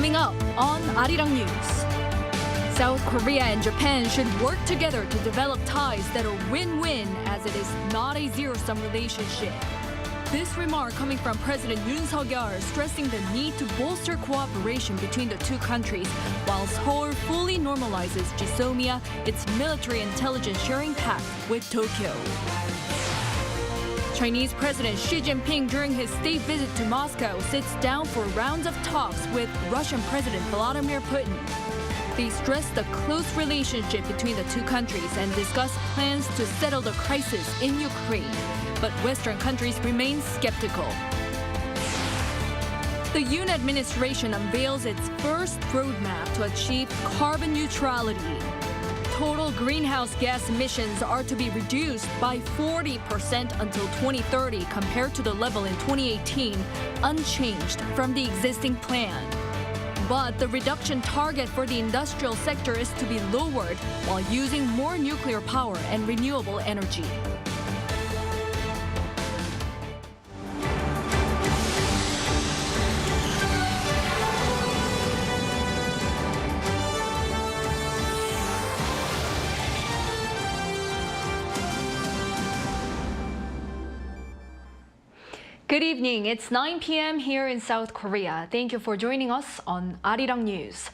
Coming up on Arirang News. South Korea and Japan should work together to develop ties that are win-win, as it is not a zero-sum relationship. This remark coming from President Yoon stressing the need to bolster cooperation between the two countries, while Seoul fully normalizes GSOMIA, its military intelligence sharing pact with Tokyo. Chinese President Xi Jinping, during his state visit to Moscow, sits down for rounds of talks with Russian President Vladimir Putin. They stress the close relationship between the two countries and discuss plans to settle the crisis in Ukraine. But Western countries remain skeptical. The Yoon administration unveils its first roadmap to achieve carbon neutrality. Total greenhouse gas emissions are to be reduced by 40% until 2030 compared to the level in 2018, unchanged from the existing plan. But the reduction target for the industrial sector is to be lowered while using more nuclear power and renewable energy. Good evening. It's 9 p.m. here in South Korea. Thank you for joining us on Arirang News.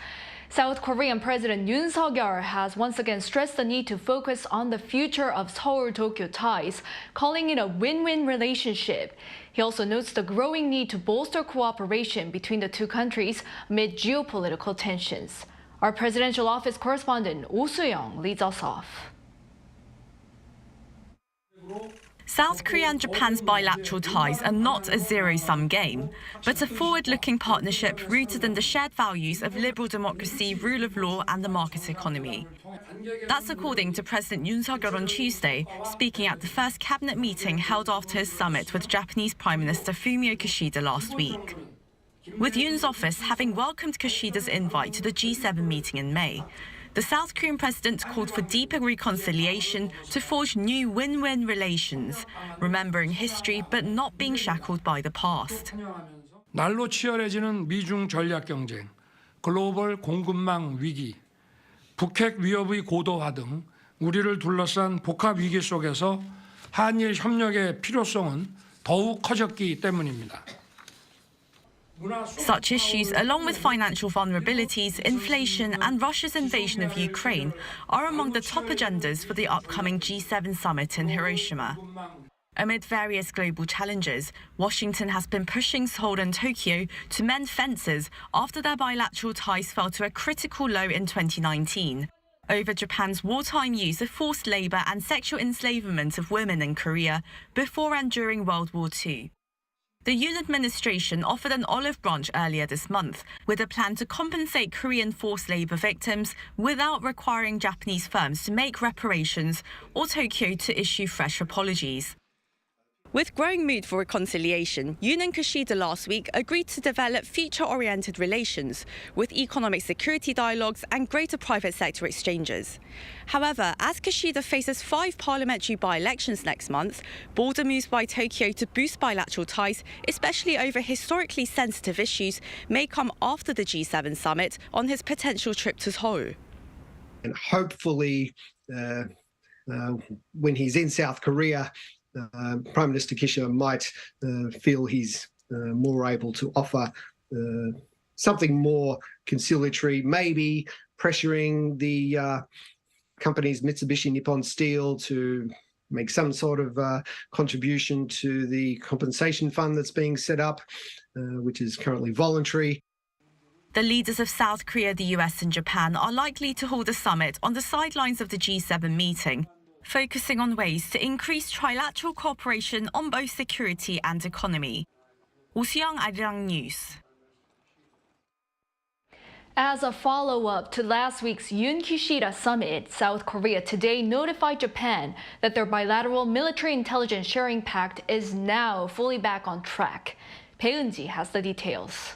South Korean President Yoon has once again stressed the need to focus on the future of Seoul-Tokyo ties, calling it a win-win relationship. He also notes the growing need to bolster cooperation between the two countries amid geopolitical tensions. Our presidential office correspondent Oh Soo-young leads us off. South Korea and Japan's bilateral ties are not a zero-sum game, but a forward-looking partnership rooted in the shared values of liberal democracy, rule of law and the market economy. That's according to President Yoon on Tuesday, speaking at the first cabinet meeting held after his summit with Japanese Prime Minister Fumio Kishida last week. With Yoon's office having welcomed Kishida's invite to the G7 meeting in May, the South Korean president called for deeper reconciliation to forge new win-win relations, remembering history but not being shackled by the past. 날로 치열해지는 미중 전략 경쟁, 글로벌 공급망 위기, 북핵 위협의 고도화 등 우리를 둘러싼 복합 위기 속에서 한일 협력의 필요성은 더욱 커졌기 때문입니다. Such issues, along with financial vulnerabilities, inflation and Russia's invasion of Ukraine, are among the top agendas for the upcoming G7 summit in Hiroshima. Amid various global challenges, Washington has been pushing Seoul and Tokyo to mend fences after their bilateral ties fell to a critical low in 2019, over Japan's wartime use of forced labor and sexual enslavement of women in Korea before and during World War II. The Yoon administration offered an olive branch earlier this month, with a plan to compensate Korean forced labor victims without requiring Japanese firms to make reparations or Tokyo to issue fresh apologies. With growing mood for reconciliation, Yoon and Kishida last week agreed to develop future-oriented relations with economic security dialogues and greater private sector exchanges. However, as Kishida faces 5 parliamentary by-elections next month, bolder moves by Tokyo to boost bilateral ties, especially over historically sensitive issues, may come after the G7 summit on his potential trip to Seoul. And hopefully, when he's in South Korea, Prime Minister Kishida might feel he's more able to offer something more conciliatory, maybe pressuring the companies Mitsubishi Nippon Steel to make some sort of contribution to the compensation fund that's being set up, which is currently voluntary. The leaders of South Korea, the US and Japan are likely to hold a summit on the sidelines of the G7 meeting, focusing on ways to increase trilateral cooperation on both security and economy. Oh Soo-young, Arirang News. As a follow-up to last week's Yoon-Kishida summit, South Korea today notified Japan that their bilateral military intelligence sharing pact is now fully back on track. Bae Eun-ji has the details.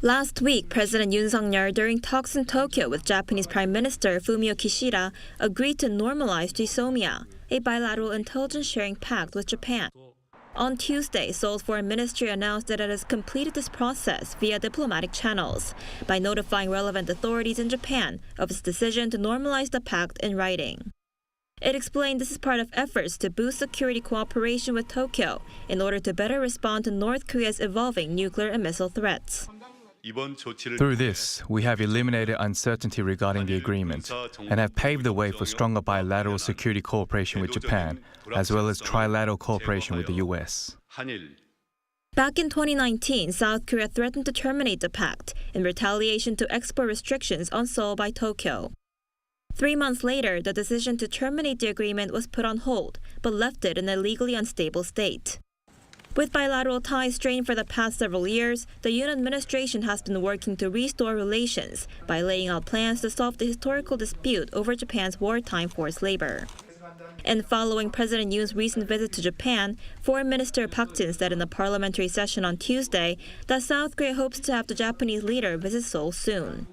Last week, President Yoon during talks in Tokyo with Japanese Prime Minister Fumio Kishida, agreed to normalize GSOMIA, a bilateral intelligence sharing pact with Japan. On Tuesday, Seoul's foreign ministry announced that it has completed this process via diplomatic channels by notifying relevant authorities in Japan of its decision to normalize the pact in writing. It explained this is part of efforts to boost security cooperation with Tokyo in order to better respond to North Korea's evolving nuclear and missile threats. Through this, we have eliminated uncertainty regarding the agreement and have paved the way for stronger bilateral security cooperation with Japan, as well as trilateral cooperation with the US. Back in 2019, South Korea threatened to terminate the pact in retaliation to export restrictions on Seoul by Tokyo. 3 months later, the decision to terminate the agreement was put on hold, but left it in a legally unstable state. With bilateral ties strained for the past several years, the Yoon administration has been working to restore relations by laying out plans to solve the historical dispute over Japan's wartime forced labor. And following President Yoon's recent visit to Japan, Foreign Minister Park said in a parliamentary session on Tuesday that South Korea hopes to have the Japanese leader visit Seoul soon.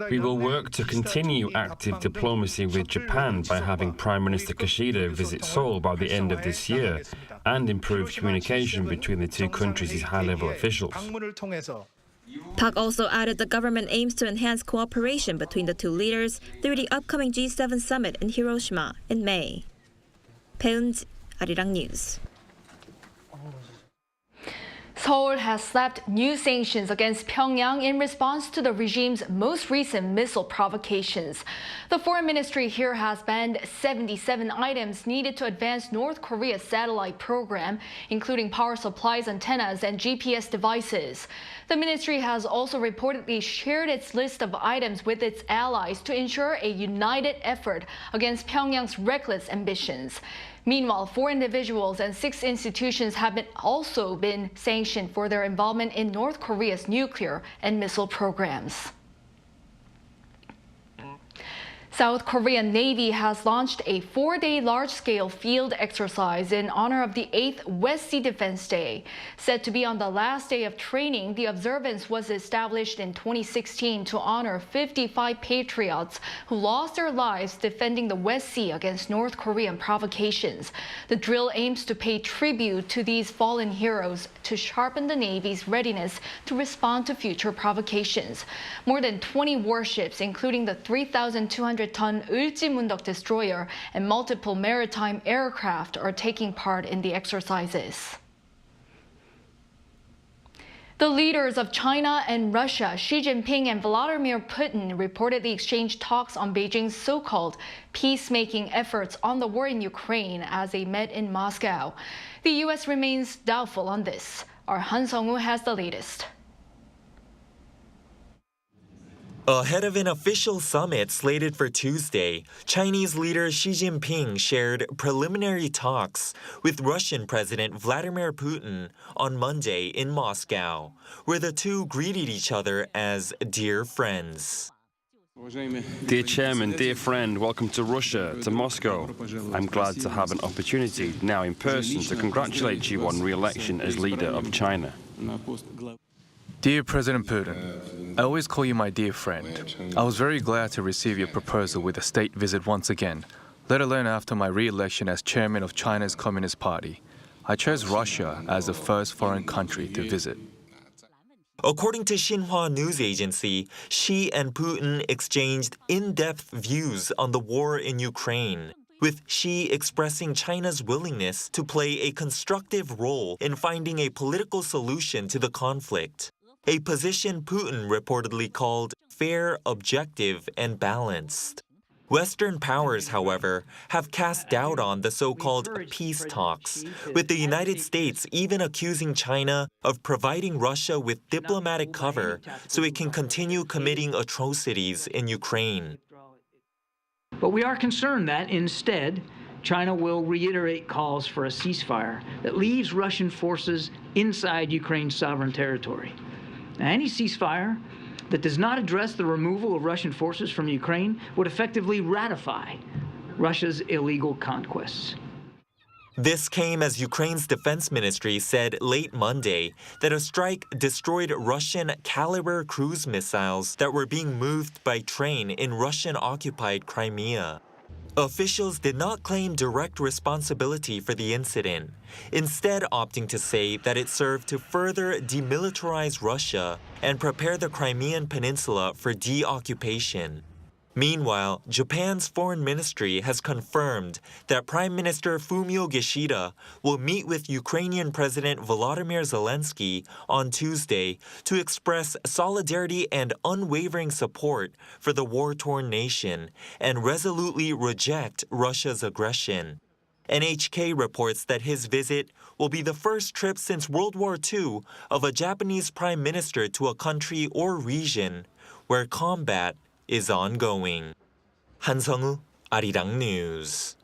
We will work to continue active diplomacy with Japan by having Prime Minister Kishida visit Seoul by the end of this year and improve communication between the two countries' high-level officials. Park also added the government aims to enhance cooperation between the two leaders through the upcoming G7 summit in Hiroshima in May. Peunji, Arirang News. Seoul has slapped new sanctions against Pyongyang in response to the regime's most recent missile provocations. The foreign ministry here has banned 77 items needed to advance North Korea's satellite program, including power supplies, antennas, and GPS devices. The ministry has also reportedly shared its list of items with its allies to ensure a united effort against Pyongyang's reckless ambitions. Meanwhile, 4 individuals and 6 institutions have also been sanctioned for their involvement in North Korea's nuclear and missile programs. South Korean Navy has launched a 4-day large-scale field exercise in honor of the 8th West Sea Defense Day. Said to be on the last day of training, the observance was established in 2016 to honor 55 patriots who lost their lives defending the West Sea against North Korean provocations. The drill aims to pay tribute to these fallen heroes to sharpen the Navy's readiness to respond to future provocations. More than 20 warships, including the 3,200-ton Uljimundeok destroyer and multiple maritime aircraft, are taking part in the exercises. The leaders of China and Russia, Xi Jinping and Vladimir Putin, reportedly exchanged talks on Beijing's so-called peacemaking efforts on the war in Ukraine as they met in Moscow. The U.S. remains doubtful on this. Our Han Sung-woo has the latest. Ahead of an official summit slated for Tuesday, Chinese leader Xi Jinping shared preliminary talks with Russian President Vladimir Putin on Monday in Moscow, where the two greeted each other as dear friends. Dear Chairman, dear friend, welcome to Russia, to Moscow. I'm glad to have an opportunity now in person to congratulate you on re-election as leader of China. Dear President Putin, I always call you my dear friend. I was very glad to receive your proposal with a state visit once again, let alone after my re-election as chairman of China's Communist Party. I chose Russia as the first foreign country to visit. According to Xinhua news agency, Xi and Putin exchanged in-depth views on the war in Ukraine, with Xi expressing China's willingness to play a constructive role in finding a political solution to the conflict, a position Putin reportedly called fair, objective, and balanced. Western powers, however, have cast doubt on the so-called peace talks, with the United States even accusing China of providing Russia with diplomatic cover so it can continue committing atrocities in Ukraine. But we are concerned that, instead, China will reiterate calls for a ceasefire that leaves Russian forces inside Ukraine's sovereign territory. Now, any ceasefire that does not address the removal of Russian forces from Ukraine would effectively ratify Russia's illegal conquests. This came as Ukraine's defense ministry said late Monday that a strike destroyed Russian Caliber cruise missiles that were being moved by train in Russian-occupied Crimea. Officials did not claim direct responsibility for the incident, instead opting to say that it served to further demilitarize Russia and prepare the Crimean Peninsula for deoccupation. Meanwhile, Japan's foreign ministry has confirmed that Prime Minister Fumio Kishida will meet with Ukrainian President Volodymyr Zelensky on Tuesday to express solidarity and unwavering support for the war-torn nation and resolutely reject Russia's aggression. NHK reports that his visit will be the first trip since World War II of a Japanese prime minister to a country or region where combat is ongoing. 한성우, Arirang News.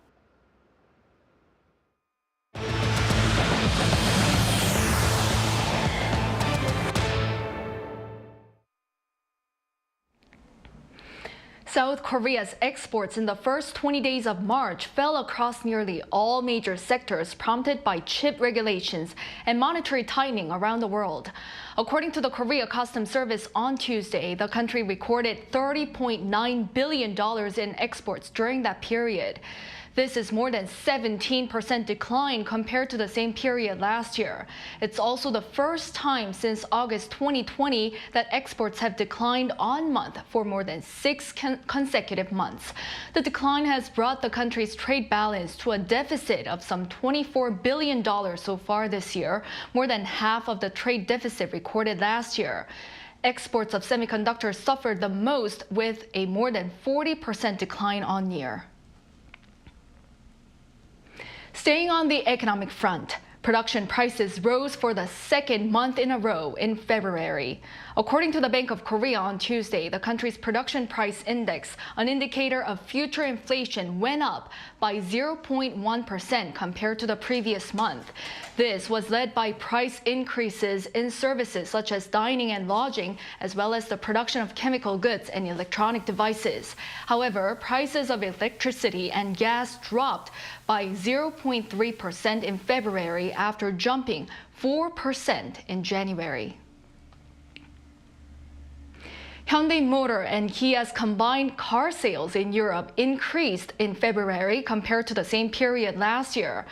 South Korea's exports in the first 20 days of March fell across nearly all major sectors, prompted by chip regulations and monetary tightening around the world. According to the Korea Customs Service on Tuesday, the country recorded $30.9 billion in exports during that period. This is more than 17% decline compared to the same period last year. It's also the first time since August 2020 that exports have declined on month for more than 6 consecutive months. The decline has brought the country's trade balance to a deficit of some $24 billion so far this year, more than half of the trade deficit recorded last year. Exports of semiconductors suffered the most, with a more than 40% decline on year. Staying on the economic front, production prices rose for the second month in a row in February. According to the Bank of Korea on Tuesday, the country's production price index, an indicator of future inflation, went up by 0.1% compared to the previous month. This was led by price increases in services such as dining and lodging, as well as the production of chemical goods and electronic devices. However, prices of electricity and gas dropped by 0.3% in February after jumping 4% in January. Hyundai Motor and Kia's combined car sales in Europe increased in February compared to the same period last year.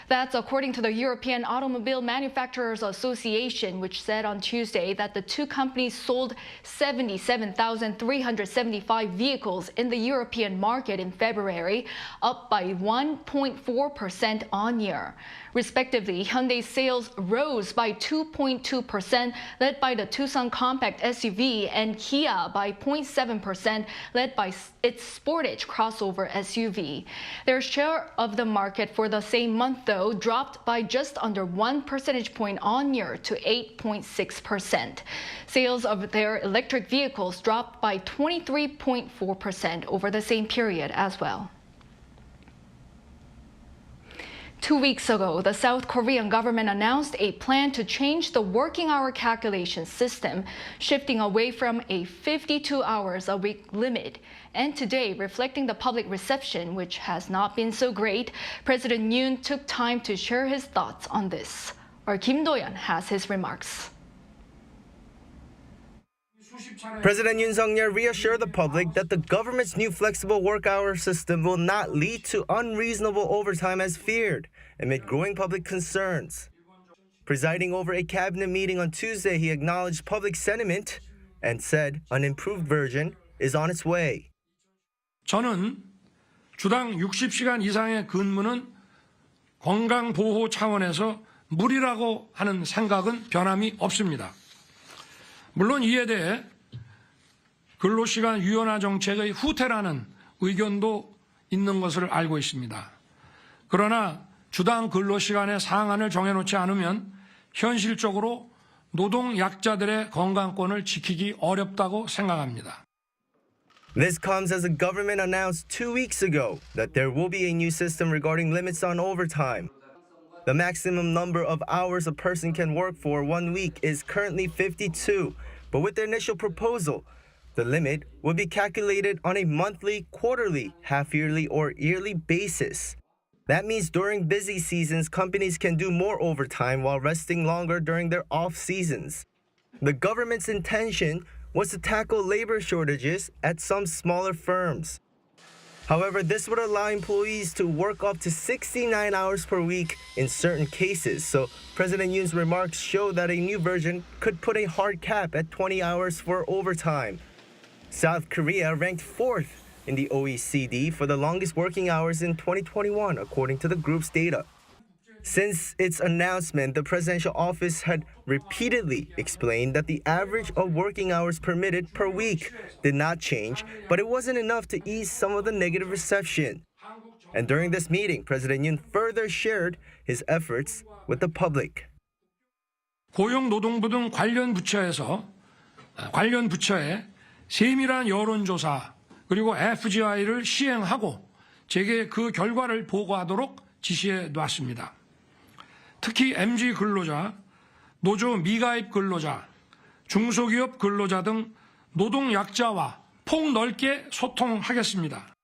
That's according to the European Automobile Manufacturers Association, which said on Tuesday that the two companies sold 77,375 vehicles in the European market in February, up by 1.4% on year. Respectively, Hyundai's sales rose by 2.2%, led by the Tucson compact SUV, and Kia by 0.7%, led by its Sportage crossover SUV. Their share of the market for the same month, though, dropped by just under 1 percentage point on year to 8.6%. Sales of their electric vehicles dropped by 23.4% over the same period as well. 2 weeks ago, the South Korean government announced a plan to change the working hour calculation system, shifting away from a 52 hours a week limit. And today, reflecting the public reception, which has not been so great, President Yoon took time to share his thoughts on this. Our Kim Do-yeon has his remarks. President Yoon Suk-yeol reassured the public that the government's new flexible work hour system will not lead to unreasonable overtime as feared, amid growing public concerns. Presiding over a cabinet meeting on Tuesday, he acknowledged public sentiment and said an improved version is on its way. 저는 주당 60시간 이상의 근무는 건강보호 차원에서 무리라고 하는 생각은 변함이 없습니다. 물론 이에 대해 근로시간 유연화 정책의 후퇴라는 의견도 있는 것을 알고 있습니다. 그러나 주당 근로시간의 상한을 정해놓지 않으면 현실적으로 노동 약자들의 건강권을 지키기 어렵다고 생각합니다. This comes as the government announced 2 weeks ago that there will be a new system regarding limits on overtime. The maximum number of hours a person can work for 1 week is currently 52, but with the initial proposal, the limit will be calculated on a monthly, quarterly, half-yearly, or yearly basis. That means during busy seasons, companies can do more overtime while resting longer during their off-seasons. The government's intention was to tackle labor shortages at some smaller firms. However, this would allow employees to work up to 69 hours per week in certain cases. So President Yoon's remarks show that a new version could put a hard cap at 20 hours for overtime. South Korea ranked 4th in the OECD for the longest working hours in 2021, according to the group's data. Since its announcement, the presidential office had repeatedly explained that the average of working hours permitted per week did not change, but it wasn't enough to ease some of the negative reception. And during this meeting, President Yoon further shared his efforts with the public. 고용노동부 등 관련 부처에 세밀한 여론조사 그리고 FGI를 시행하고 제게 그 결과를 보고하도록 지시해 놨습니다. 특히 MG 근로자, 노조 미가입 근로자, 중소기업 근로자 등 노동약자와 폭넓게 소통하겠습니다.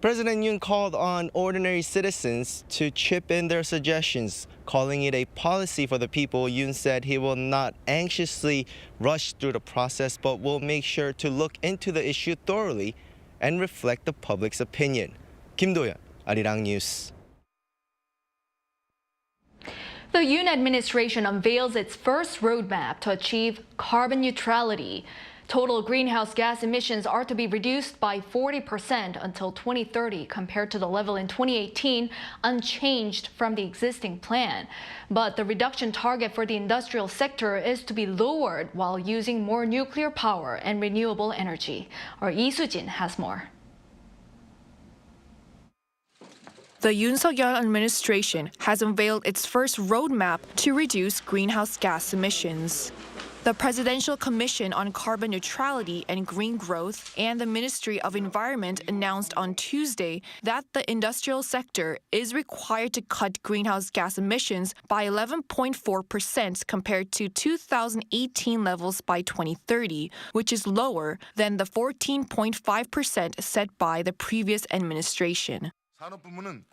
President Yoon called on ordinary citizens to chip in their suggestions, calling it a policy for the people. Yoon said he will not anxiously rush through the process, but will make sure to look into the issue thoroughly and reflect the public's opinion. Kim Do-yeon, Arirang News. The Yoon administration unveils its first roadmap to achieve carbon neutrality. Total greenhouse gas emissions are to be reduced by 40% until 2030 compared to the level in 2018, unchanged from the existing plan. But the reduction target for the industrial sector is to be lowered while using more nuclear power and renewable energy. Our Lee Soo-jin has more. The Yoon Suk-yeol administration has unveiled its first roadmap to reduce greenhouse gas emissions. The Presidential Commission on Carbon Neutrality and Green Growth and the Ministry of Environment announced on Tuesday that the industrial sector is required to cut greenhouse gas emissions by 11.4% compared to 2018 levels by 2030, which is lower than the 14.5% set by the previous administration.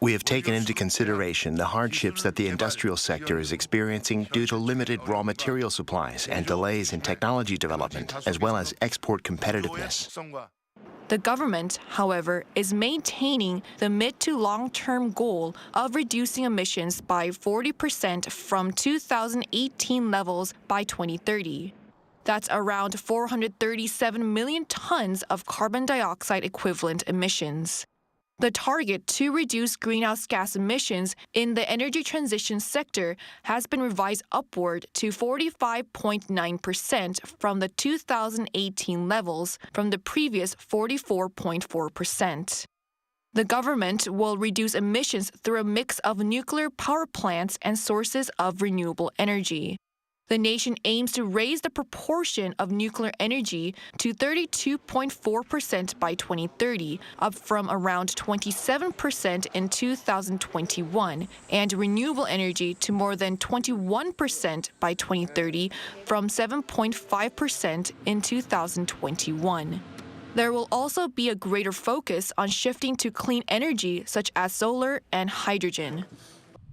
We have taken into consideration the hardships that the industrial sector is experiencing due to limited raw material supplies and delays in technology development, as well as export competitiveness. The government, however, is maintaining the mid to long-term goal of reducing emissions by 40% from 2018 levels by 2030. That's around 437 million tons of carbon dioxide equivalent emissions. The target to reduce greenhouse gas emissions in the energy transition sector has been revised upward to 45.9% from the 2018 levels from the previous 44.4%. The government will reduce emissions through a mix of nuclear power plants and sources of renewable energy. The nation aims to raise the proportion of nuclear energy to 32.4% by 2030, up from around 27% in 2021, and renewable energy to more than 21% by 2030, from 7.5% in 2021. There will also be a greater focus on shifting to clean energy such as solar and hydrogen.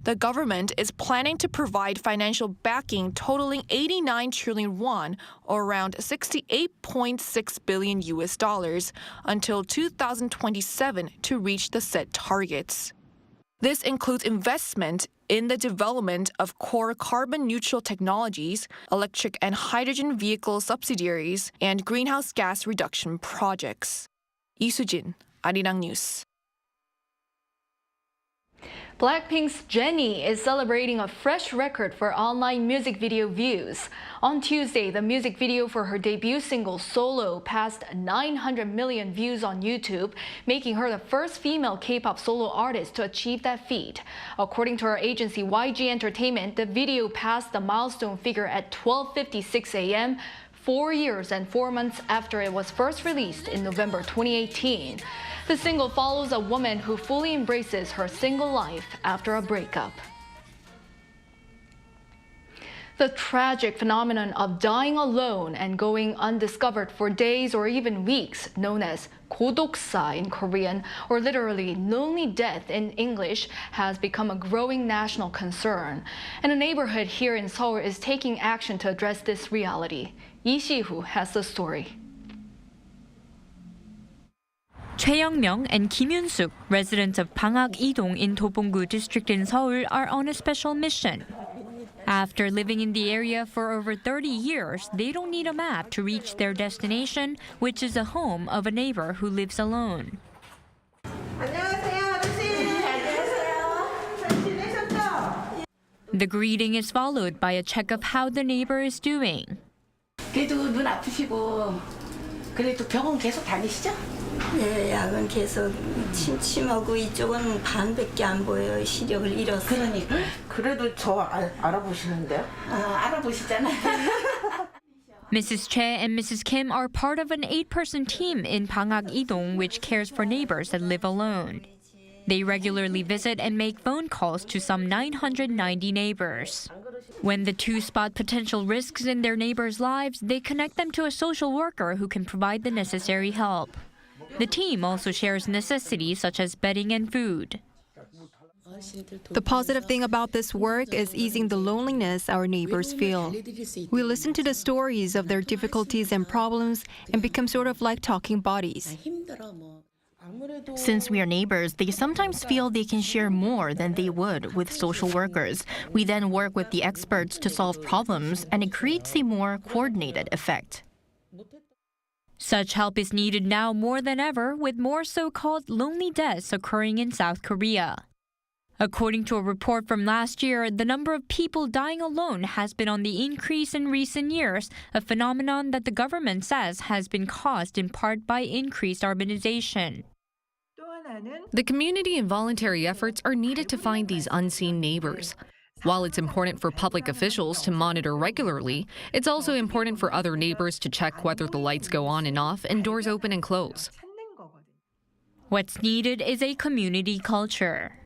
The government is planning to provide financial backing totaling 89 trillion won, or around $68.6 billion until 2027 to reach the set targets. This includes investment in the development of core carbon-neutral technologies, electric and hydrogen vehicle subsidiaries, and greenhouse gas reduction projects. Lee Soo-jin, Arirang News. Blackpink's Jennie is celebrating a fresh record for online music video views. On Tuesday, the music video for her debut single Solo passed 900 million views on YouTube, making her the first female K-pop solo artist to achieve that feat. According to her agency YG Entertainment, the video passed the milestone figure at 12:56 a.m., 4 years and 4 months after it was first released in November 2018. The single follows a woman who fully embraces her single life after a breakup. The tragic phenomenon of dying alone and going undiscovered for days or even weeks, known as kodoksa in Korean, or literally lonely death in English, has become a growing national concern. And a neighborhood here in Seoul is taking action to address this reality. Lee Si-hoo has the story. Choi Young-myung and Kim Yoon-suk, residents of Bangak-idong in Dobong-gu district in Seoul, are on a special mission. After living in the area for over 30 years, they don't need a map to reach their destination, which is the home of a neighbor who lives alone. The greeting is followed by a check of how the neighbor is doing. 그래도 눈 아프시고 그래도 병원 계속 다니시죠? 네, 약은 계속 침침하고 이쪽은 반밖에 안 보여요. 시력을 잃어서. 그러니까 그래도 저 알아보시는데요? 알아보시잖아요. Mrs. Choi and Mrs. Kim are part of an 8-person team in Bangak-idong which cares for neighbors that live alone. They regularly visit and make phone calls to some 990 neighbors. When the two spot potential risks in their neighbors' lives, they connect them to a social worker who can provide the necessary help. The team also shares necessities such as bedding and food. The positive thing about this work is easing the loneliness our neighbors feel. We listen to the stories of their difficulties and problems and become sort of like talking buddies. Since we are neighbors, they sometimes feel they can share more than they would with social workers. We then work with the experts to solve problems, and it creates a more coordinated effect. Such help is needed now more than ever, with more so-called lonely deaths occurring in South Korea. According to a report from last year, the number of people dying alone has been on the increase in recent years, a phenomenon that the government says has been caused in part by increased urbanization. The community and voluntary efforts are needed to find these unseen neighbors. While it's important for public officials to monitor regularly, it's also important for other neighbors to check whether the lights go on and off and doors open and close. What's needed is a community culture.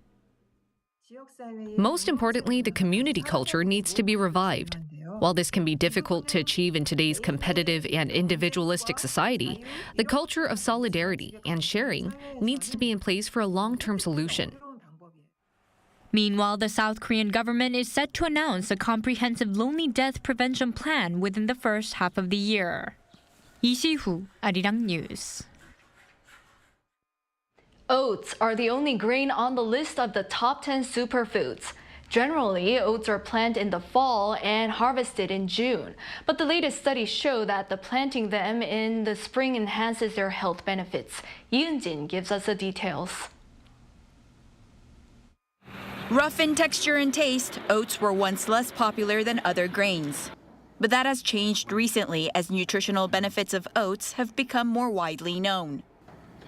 Most importantly, the community culture needs to be revived. While this can be difficult to achieve in today's competitive and individualistic society, the culture of solidarity and sharing needs to be in place for a long-term solution. Meanwhile, the South Korean government is set to announce a comprehensive lonely death prevention plan within the first half of the year. Lee Si-hoo, Arirang News. Oats are the only grain on the list of the top 10 superfoods. Generally, oats are planted in the fall and harvested in June. But the latest studies show that planting them in the spring enhances their health benefits. Yoon gives us the details. Rough in texture and taste, oats were once less popular than other grains. But that has changed recently as nutritional benefits of oats have become more widely known.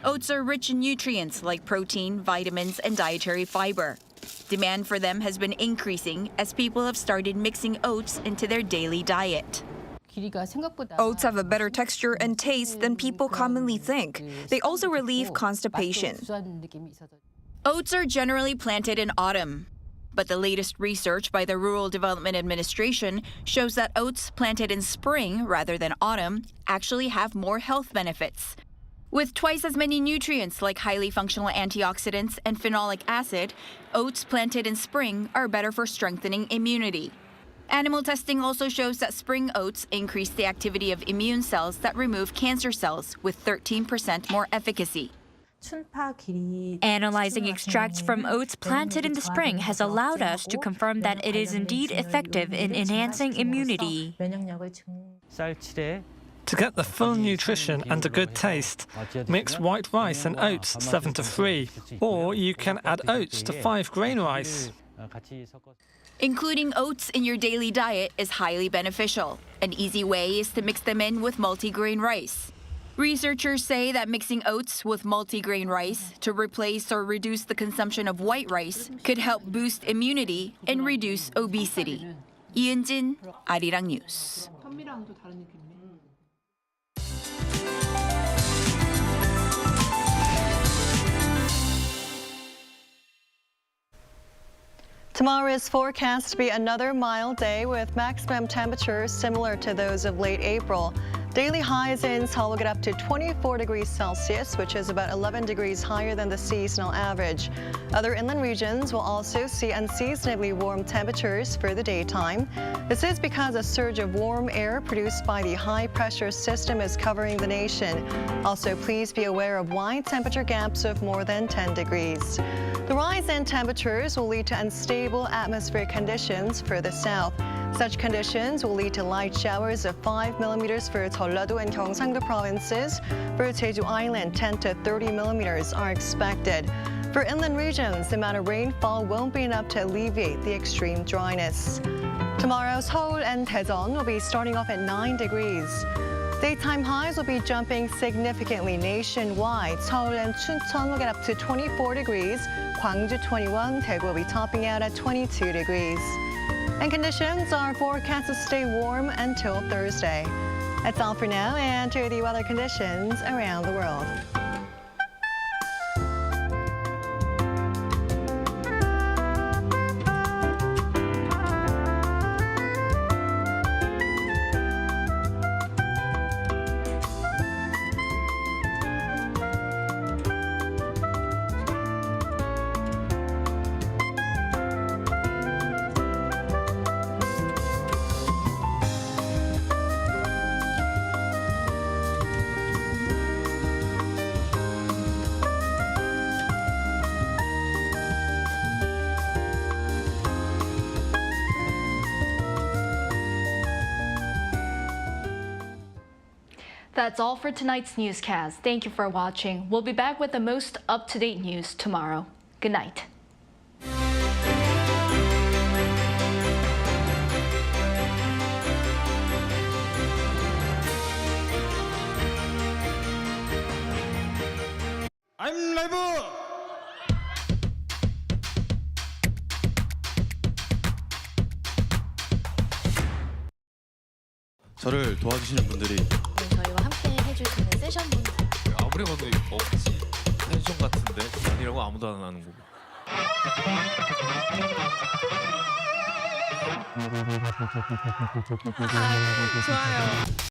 Oats are rich in nutrients like protein, vitamins, and dietary fiber. Demand for them has been increasing as people have started mixing oats into their daily diet. Oats have a better texture and taste than people commonly think. They also relieve constipation. Oats are generally planted in autumn. But the latest research by the Rural Development Administration shows that oats planted in spring rather than autumn actually have more health benefits. With twice as many nutrients like highly functional antioxidants and phenolic acid, oats planted in spring are better for strengthening immunity. Animal testing also shows that spring oats increase the activity of immune cells that remove cancer cells with 13% more efficacy. Analyzing extracts from oats planted in the spring has allowed us to confirm that it is indeed effective in enhancing immunity. To get the full nutrition and a good taste, mix white rice and oats 7-3, or you can add oats to 5-grain rice. Including oats in your daily diet is highly beneficial. An easy way is to mix them in with multigrain rice. Researchers say that mixing oats with multigrain rice to replace or reduce the consumption of white rice could help boost immunity and reduce obesity. Yoon, Arirang News. Tomorrow is forecast to be another mild day with maximum temperatures similar to those of late April. Daily highs in Seoul will get up to 24 degrees Celsius, which is about 11 degrees higher than the seasonal average. Other inland regions will also see unseasonably warm temperatures for the daytime. This is because a surge of warm air produced by the high-pressure system is covering the nation. Also, please be aware of wide temperature gaps of more than 10 degrees. The rise in temperatures will lead to unstable atmospheric conditions for the south. Such conditions will lead to light showers of 5 millimeters for Jeollado and Gyeongsang-do provinces. For Jeju Island, 10 to 30 millimeters are expected. For inland regions, the amount of rainfall won't be enough to alleviate the extreme dryness. Tomorrow, Seoul and Daejeon will be starting off at 9 degrees. Daytime highs will be jumping significantly nationwide. Seoul and Chuncheon will get up to 24 degrees. Gwangju 21, Daegu will be topping out at 22 degrees. And conditions are forecast to stay warm until Thursday. That's all for now, and to the weather conditions around the world. That's all for tonight's newscast. Thank you for watching. We'll be back with the most up-to-date news tomorrow. Good night. I'm live! 저를 도와주시는 분들이 저희와 함께 해주시는 세션분들 아무리 봐도 이거 없지 펜션 같은데 아니라고 아무도 안 하는 거고 좋아요.